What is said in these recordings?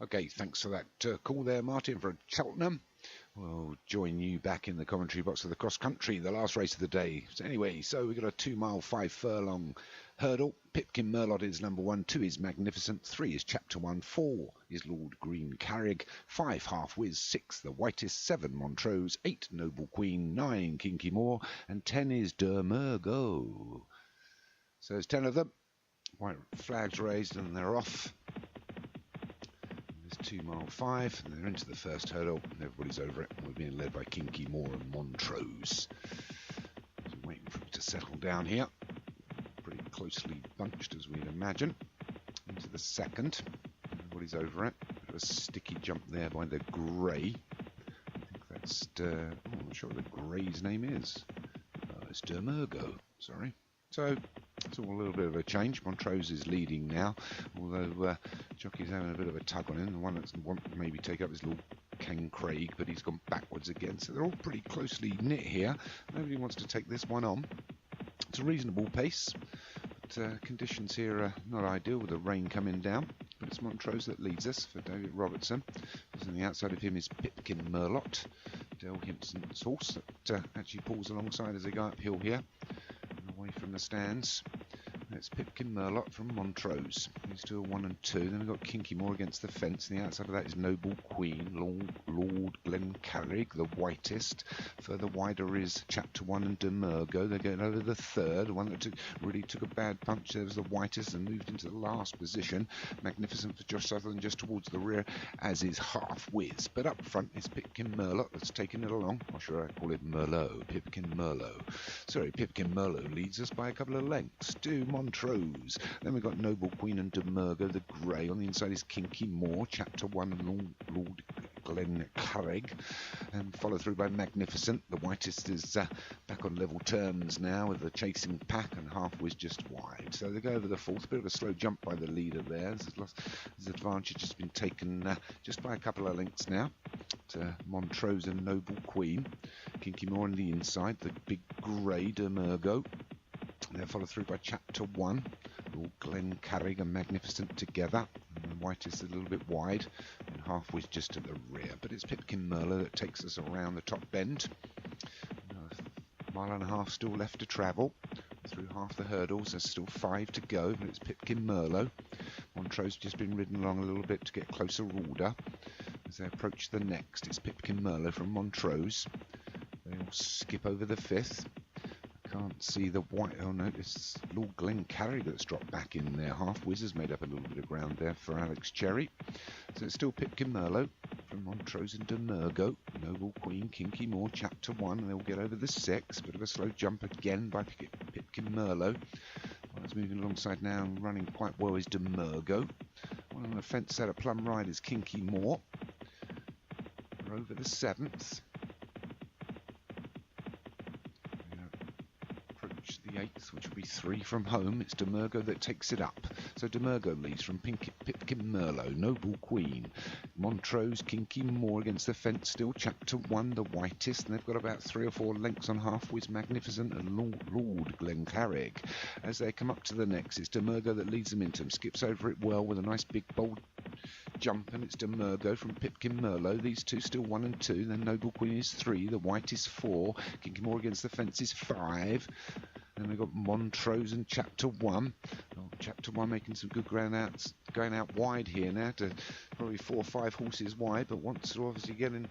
Okay, thanks for that call there, Martin, for Cheltenham. We'll join you back in the commentary box of the cross country, the last race of the day. So anyway, we've got a 2 mile 5 furlong hurdle. Pipkin Merlot is number 1, 2 is Magnificent, 3 is Chapter 1, 4 is Lord Green Carrig, 5 Half Whiz, 6 The Whitest, 7 Montrose, 8 Noble Queen, 9 Kinky Moore, and 10 is Dermergo. So there's 10 of them. White flags raised and they're off. 2 mile 5, and they're into the first hurdle, and everybody's over it. We're being led by Kinky Moore and Montrose. So waiting for it to settle down here. Pretty closely bunched, as we'd imagine. Into the second. Everybody's over it. Bit of a sticky jump there by the grey. I think that's, I'm not sure what the grey's name is. It's Dermergo, sorry. So it's all a little bit of a change. Montrose is leading now, although jockey's having a bit of a tug on him. The one that's maybe take up is Lord Ken Craig, but he's gone backwards again. So they're all pretty closely knit here. Nobody wants to take this one on. It's a reasonable pace, but conditions here are not ideal with the rain coming down. But it's Montrose that leads us for David Robertson. Because on the outside of him is Pipkin Merlot, Del Hinton's horse that actually pulls alongside as they go uphill here. Away from the stands. It's Pipkin Merlot from Montrose. He's still 1 and 2. Then we've got Kinky Moore against the fence. And the outside of that is Noble Queen, Lord Glen Carrig, the whitest. Further wider is Chapter 1 and Dermergo. They're going over the third. The one that really took a bad punch there was the whitest and moved into the last position. Magnificent for Josh Sutherland just towards the rear, as is Half Whiz. But up front is Pipkin Merlot that's taken it along. Or should I call it Merlot? Pipkin Merlot. Sorry, Pipkin Merlot leads us by a couple of lengths to Montrose. Then we've got Noble Queen and Dermergo, the grey. On the inside is Kinky Moore, Chapter 1 and Lord Glen Carrig, and followed through by Magnificent. The whitest is back on level terms now with the chasing pack, and Half Whiz just wide. So they go over the fourth. Bit of a slow jump by the leader there. His advantage has been taken just by a couple of lengths now to Montrose and Noble Queen. Kinky Moore on the inside, the big grey Dermergo. They're followed through by Chapter 1, Lord Glen Carrig and Magnificent together. And the whitest a little bit wide, and Half Whiz just at the rear. But it's Pipkin Merlot that takes us around the top bend. A mile and a half still left to travel. Through half the hurdles, there's still 5 to go, but it's Pipkin Merlot. Montrose just been ridden along a little bit to get closer order. As they approach the next, it's Pipkin Merlot from Montrose. They all skip over the fifth. Can't see the white. Oh no, it's Lord Glen Carrig that's dropped back in there. Half Whiz has made up a little bit of ground there for Alex Cherry. So it's still Pipkin Merlot from Montrose and Dermergo. Noble Queen, Kinky Moore, Chapter 1, and they'll get over the 6. Bit of a slow jump again by Pipkin Merlot. Well, it's moving alongside now and running quite well is Dermergo. One on the fence set, a plumb ride is Kinky Moore. We're over the 7th. The 8th, which will be 3 from home. It's Dermergo that takes it up. So Dermergo leads from Pipkin Merlot, Noble Queen, Montrose, Kinky Moore against the fence still. Chapter 1, the whitest, and they've got about 3 or 4 lengths on Half Whiz, Magnificent and Lord Glen Carrig. As they come up to the next, it's Dermergo that leads them into them, skips over it well with a nice big bold jump, and it's Dermergo from Pipkin Merlot. These two still 1 and 2. Then Noble Queen is 3, the white is 4, Kinky Moore against the fence is 5. Then we've got Montrose and Chapter 1. Oh, Chapter 1 making some good ground outs, going out wide here now to probably 4 or 5 horses wide, but wants to obviously get in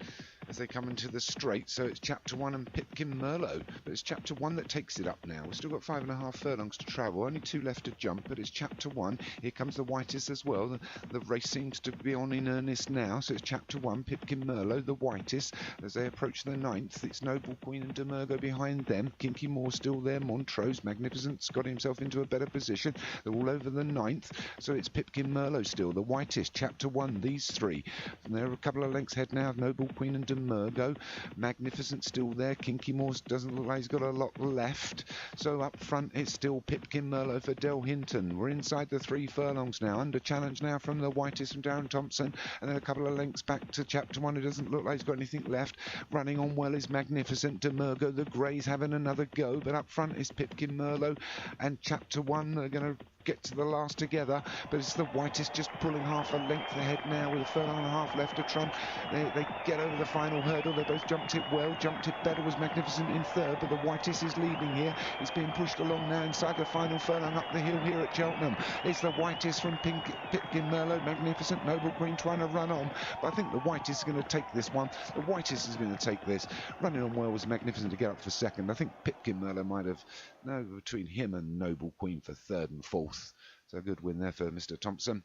as they come into the straight. So it's Chapter 1 and Pipkin Merlot, but it's Chapter 1 that takes it up now. We've still got 5.5 furlongs to travel, only 2 left to jump, but it's Chapter 1. Here comes the whitest as well. The race seems to be on in earnest now, so it's Chapter 1, Pipkin Merlot, the whitest. As they approach the 9th, it's Noble Queen and Dermergo behind them. Kinky Moore still there. Montrose, Magnificent's got himself into a better position. They're all over the 9th, so it's Pipkin Merlot still, the whitest. Chapter 1, these 3. And they're a couple of lengths ahead now of Noble Queen and Dermergo. Magnificent still there. Kinky Moore doesn't look like he's got a lot left. So up front it's still Pipkin Merlot for Del Hinton. We're inside the 3 furlongs now. Under challenge now from the whitest from Darren Thompson. And then a couple of lengths back to Chapter 1 who doesn't look like he's got anything left. Running on well is Magnificent. Dermergo, the greys having another go. But up front is Pipkin Merlot and Chapter 1. They're going to get to the last together, but it's the whitest just pulling half a length ahead now with a furlong and a half left to trump. They get over the final hurdle. They both jumped it well. Jumped it better was Magnificent in third, but the whitest is leading here. It's being pushed along now inside the final furlong up the hill here at Cheltenham. It's the whitest from Pipkin Merlot, Magnificent, Noble Queen trying to run on, but I think the whitest is going to take this one. The whitest is going to take this. Running on well was Magnificent to get up for second. I think Pipkin Merlot might have, no, between him and Noble Queen for third and fourth. So a good win there for Mr. Thompson.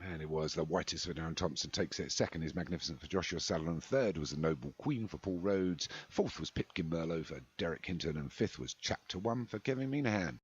And it was the whitest for Darren Thompson takes it. Second is Magnificent for Joshua Sutherland. Third was the Noble Queen for Paul Rhodes. Fourth was Pipkin Merlot for Derek Hinton. And fifth was Chapter 1 for Kevin Minahan.